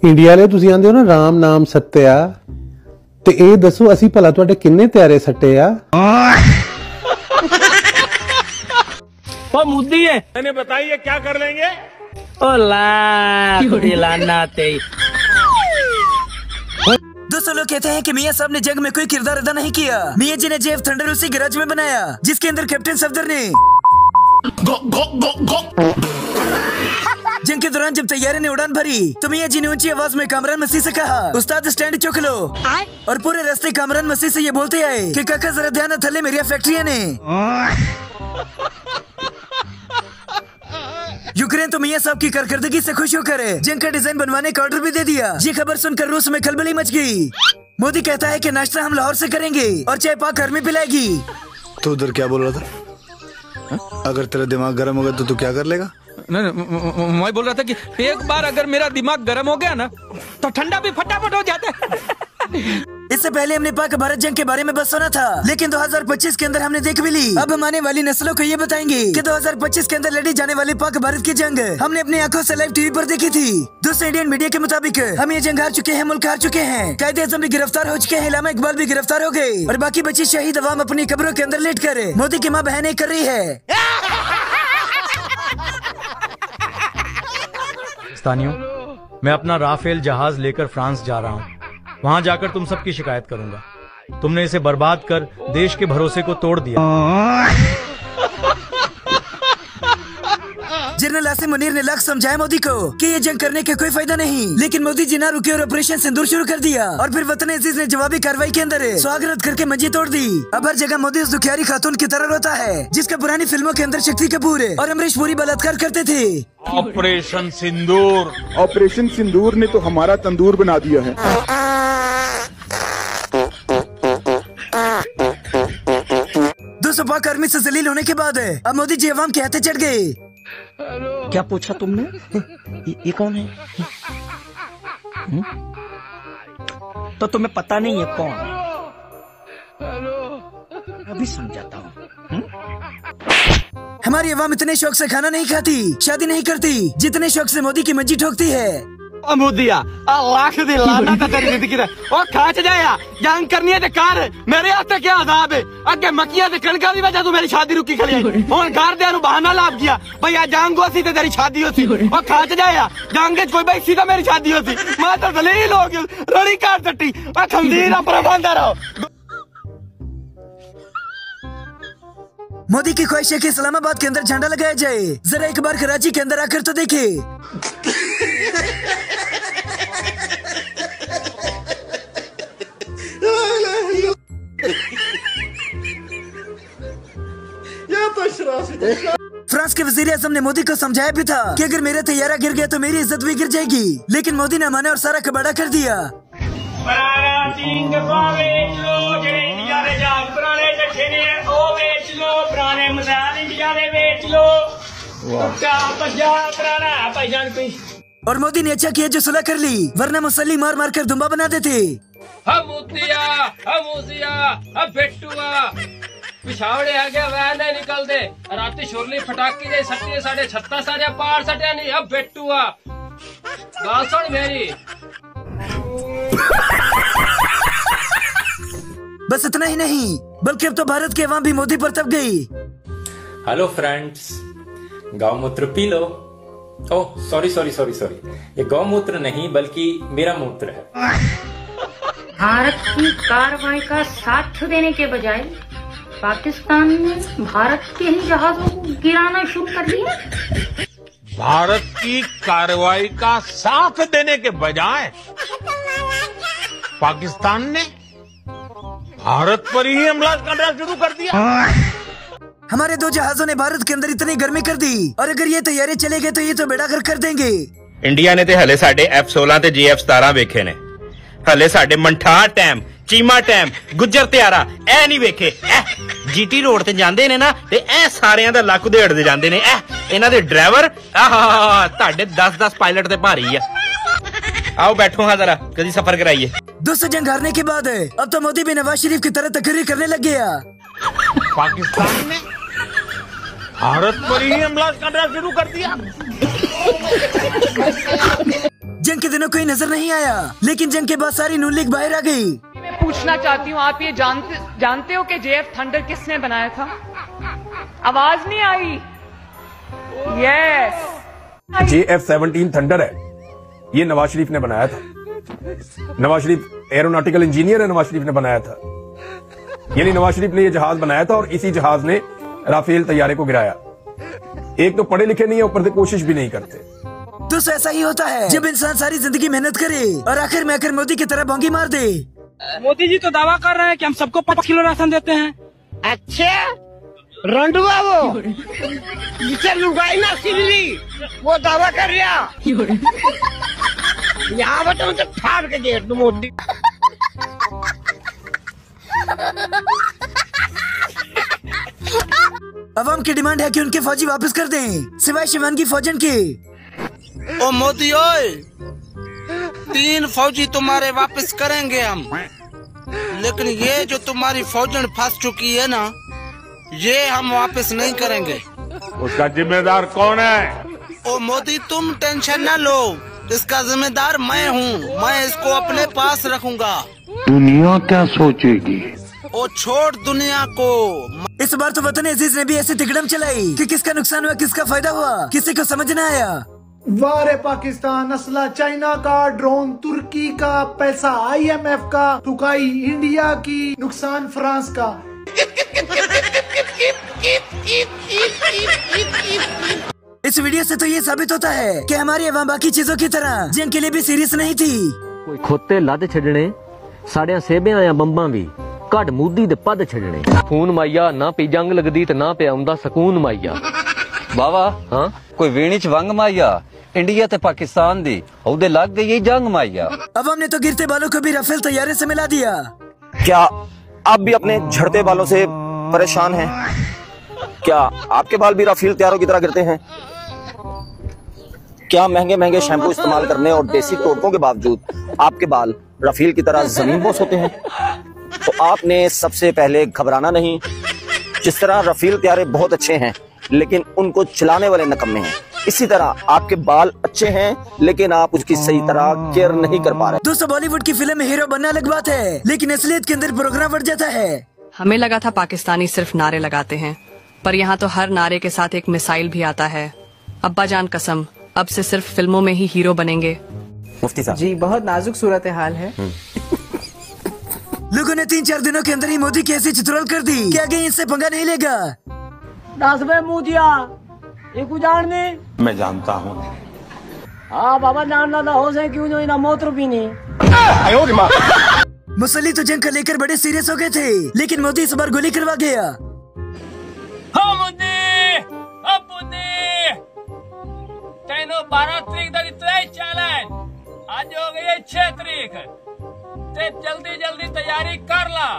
India वाले तुसीं आंदे हो ना राम नाम सत्या, ते ये दसो असी भला तुहाडे किन्ने प्यारे सट्टे आ? वो मुद्दी है, मैंने बताइए क्या कर लेंगे? ओ लाना ते। दोस्तों लोग कहते हैं कि मियां साहब ने जंग में कोई किरदार अदा नहीं किया। मियां जी ने जेफ थंडर उसी गैराज में बनाया जिसके अंदर कैप्टन सफदर ने जंग के दौरान जब तैयारी ने उड़ान भरी तो मियां जी ने ऊंची आवाज में कामरान मसीह से कहा, उस्ताद स्टैंड चुक लो। और पूरे रास्ते कामरान मसीह से ये बोलते आए कि काका जरा ध्यान थले मेरी फैक्ट्रियां ने। यूक्रेन तो मियां साहब की कारकर्दगी से खुश होकर जंग का डिजाइन बनवाने का ऑर्डर भी दे दिया। ये खबर सुनकर रूस में खलबली मच गई। मोदी कहता है कि नाश्ता हम लाहौर से करेंगे और चाय पाक आर्मी पिलाएगी। तो उधर क्या बोल रहा था? अगर तेरा दिमाग गर्म होगा तो तू क्या कर लेगा? मैं बोल रहा था कि एक बार अगर मेरा दिमाग गर्म हो गया ना तो ठंडा भी फटाफट हो जाता है। इससे पहले हमने पाक भारत जंग के बारे में बस सुना था, लेकिन 2025 के अंदर हमने देख भी ली। अब हम आने वाली नस्लों को ये बताएंगे कि 2025 के अंदर लड़ी जाने वाली पाक भारत की जंग हमने अपनी आंखों से लाइव टीवी पर देखी थी। दूसरे इंडियन मीडिया के मुताबिक हम ये जंग हार चुके हैं, मुल्क हार चुके हैं। कायदे आज़म भी गिरफ्तार हो चुके हैं, इलामा इकबाल भी गिरफ्तार हो गए और बाकी बची शहीद अवाम अपनी कब्रों के अंदर लेट कर मोदी की माँ बहनें कर रही है। पाकिस्तानियों, मैं अपना राफेल जहाज लेकर फ्रांस जा रहा हूँ। वहां जाकर तुम सबकी शिकायत करूंगा। तुमने इसे बर्बाद कर देश के भरोसे को तोड़ दिया। जनरल आसिम मुनीर ने लाख समझाया मोदी को कि ये जंग करने के कोई फायदा नहीं, लेकिन मोदी जी ना रुके और ऑपरेशन सिंदूर शुरू कर दिया। और फिर वतन अजीज ने जवाबी कार्रवाई के अंदर स्वागत करके मंजी तोड़ दी। अब हर जगह मोदी उस दुखियारी खातून की तरह रोता है जिसका पुरानी फिल्मों के अंदर शक्ति कपूर और अमरीश पुरी बलात्कार करते थे। ऑपरेशन सिंदूर, ऑपरेशन सिंदूर ने तो हमारा तंदूर बना दिया है। दोस्तों पाक आर्मी से जलील होने के बाद अब मोदी जी अवाम के हाथे चढ़ गए। क्या पूछा तुमने? ये कौन है? तो तुम्हें पता नहीं है कौन? अभी समझाता हूँ। हमारी अवाम इतने शौक से खाना नहीं खाती, शादी नहीं करती, जितने शौक से मोदी की मंजी ठोकती है। मुदिया लाख दी लाना तो तेरी जिंदगी दा ओ खाच जाया जंग करनी है ते कर। मेरे हाथ क्या अजाब है? अगे मक्कियां ते कणकां दी वजह तू मेरी शादी रुकी खड़ी है। हुन घर दे नु बहाना लाभ गया भई आ जंग होसी ते तेरी शादी होसी। ओ खाच जाया जंग च कोई बैसी तो मेरी शादी होसी। मैं तो दलील हो गई रड़ी काट टट्टी। ओ खंजीर अपना बंदा रहो। मोदी की ख्वाहिश है कि इस्लामाबाद के अंदर झंडा लगाया जाए। जरा एक बार कराची के अंदर आकर तो देखे। फ्रांस के वजीर आज़म ने मोदी को समझाया भी था कि अगर मेरा तैयारा गिर गया तो मेरी इज्जत भी गिर जाएगी, लेकिन मोदी ने माना और सारा कबाड़ा कर दिया। और मोदी ने अच्छा किया जो सुलह कर ली, वरना मुसल्ली मार मार कर दुम्बा बना देते। पिछावड़े आ गया वह नहीं निकल दे राती छोरली फटाकी दे सट्टी साढ़े 36 साढ़े पार सटिया नहीं। अब बेटुआ गाल सुन मेरी। बस इतना ही नहीं बल्कि अब तो भारत के अवाम भी मोदी पर तब गई। हेलो फ्रेंड्स, गौमूत्र पी लो। Oh sorry sorry sorry sorry, ये गौमूत्र नहीं बल्कि मेरा मूत्र है। भारत की कार्रवाई का साथ देने के बजाय पाकिस्तान ने भारत के ही जहाजों को गिराना शुरू कर दिया। भारत की कार्रवाई का साथ देने के बजाय पाकिस्तान ने भारत पर ही हमला करना शुरू कर दिया। हमारे दो जहाजों ने भारत के अंदर इतनी गर्मी कर दी और अगर ये तैयारी चले गए तो ये तो बेड़ा कर देंगे। इंडिया ने ते हले साडे F-16 ते GF-17 वेखे ने। हले साडे मंठार टैम, चीमा टैम, गुज्जर त्यारा ऐ नहीं वेखे। GT रोड ते जांदे ने ना ते ऐ सारियां दा लक उधेड़दे जांदे ने। इन्हां दे ड्राइवर ताडे 10-10 पायलट ते भारी आ। आओ बैठो हाँ जरा कभी सफर कराइए। दूसरी जंग हारने के बाद अब तो मोदी भी नवाज शरीफ की तरह तकरीर करने लग गया। पाकिस्तान ने भारत पर ही हमला करना शुरू कर दिया। जंग के दिनों कोई नजर नहीं आया, लेकिन जंग के बाद सारी नून लीग बाहर आ गई। मैं पूछना चाहती हूँ, आप ये जानते हो कि JF थंडर किसने बनाया था? आवाज नहीं आई। यस, JF-17 थंडर है, ये नवाज शरीफ ने बनाया था। नवाज शरीफ एरोनॉटिकल इंजीनियर है, नवाज शरीफ ने बनाया था। यानी नवाज शरीफ ने ये जहाज बनाया था और इसी जहाज ने राफेल तैयारे को गिराया। एक तो पढ़े लिखे नहीं है, ऊपर से कोशिश भी नहीं करते। तो ऐसा ही होता है जब इंसान सारी जिंदगी मेहनत करे और आखिर में आकर मोदी की तरह बोंगी मार दे। मोदी जी तो दावा कर रहे हैं कि हम सबको 5 किलो राशन देते हैं। अच्छा, रंडुआ वो जिसे लुगाई ना सिवली, वो दावा कर रहा। यहाँ बताऊँ तो फाड़ के दे दो मोदी। अवाम की डिमांड है कि उनके फौजी वापस कर दें, सिवाय शिवानगी फौजन के। ओ मोदी ओए, 3 फौजी तुम्हारे वापस करेंगे हम, लेकिन ये जो तुम्हारी फौजन फंस चुकी है ना, ये हम वापस नहीं करेंगे। उसका जिम्मेदार कौन है? ओ मोदी तुम टेंशन न लो, इसका जिम्मेदार मैं हूँ, मैं इसको अपने पास रखूंगा। दुनिया क्या सोचेगी? ओ छोड़ दुनिया को। इस बार तो वतन अजीज ने भी ऐसी तिकड़म चलाई कि किसका नुकसान हुआ किसका फायदा हुआ किसी को समझ न आया। वारे पाकिस्तान, असला चाइना का, ड्रोन तुर्की का, पैसा IMF का, तुकाई इंडिया की, नुकसान फ्रांस का। इस वीडियो से तो ये साबित होता है कि हमारी अवाम बाकी चीजों की तरह जंग के लिए भी सीरियस नहीं थी। कोई खोते लद छड़ने, साड़िया सेबे आया बंबा भी घट मूदी दे पद छड़ने। खून माइया ना पी जंग लगदी ते ना पे आउंदा सकून माइया। बाबा हाँ कोई वेणी च वंग माइया, इंडिया ते पाकिस्तान दी औदे लग गई जंग माइया। अवाम ने तो गिरते बालों को भी राफेल तैयारे से मिला दिया। क्या आप भी अपने झड़ते बालों से परेशान हैं? क्या आपके बाल भी राफेल तैयारों की तरह गिरते हैं? क्या महंगे महंगे शैम्पू इस्तेमाल करने और देसी टोटकों के बावजूद आपके बाल राफेल की तरह जमीन बोस होते हैं? तो आपने सबसे पहले घबराना नहीं। जिस तरह राफेल तैयारे बहुत अच्छे हैं लेकिन उनको चलाने वाले नकम्मे हैं, इसी तरह आपके बाल अच्छे हैं लेकिन आप उसकी सही तरह केयर नहीं कर पा रहे। दोस्तों, बॉलीवुड की फिल्म में हीरो बनना अलग बात है, लेकिन असलियत के अंदर प्रोग्राम बढ़ जाता है। हमें लगा था पाकिस्तानी सिर्फ नारे लगाते हैं, पर यहाँ तो हर नारे के साथ एक मिसाइल भी आता है। अब्बा जान कसम, अब से सिर्फ फिल्मों में ही हीरो बनेंगे। मुफ्ती साहब जी, बहुत नाजुक सूरत हाल है। लोगों ने 3-4 दिनों के अंदर ही मोदी की ऐसी चित्रोल कर दी कि आगे इनसे पंगा नहीं लेगा। 10 बे मुदिया एक उजाड़ में मैं जानता हूँ। हाँ बाबा, जानना था हो से क्यों जो इना मोत्र भी नहीं। मुसल्ली तो जंग को लेकर बड़े सीरियस हो गए थे, लेकिन मोदी इस बार गोली करवा गया। हाँ मुद्दे, अब मुद्दे, तेनो 12 तारीख दा दिता है चैलेंज, आज हो गई है 6 तारीख, ते जल्दी जल्दी तैयारी कर ला।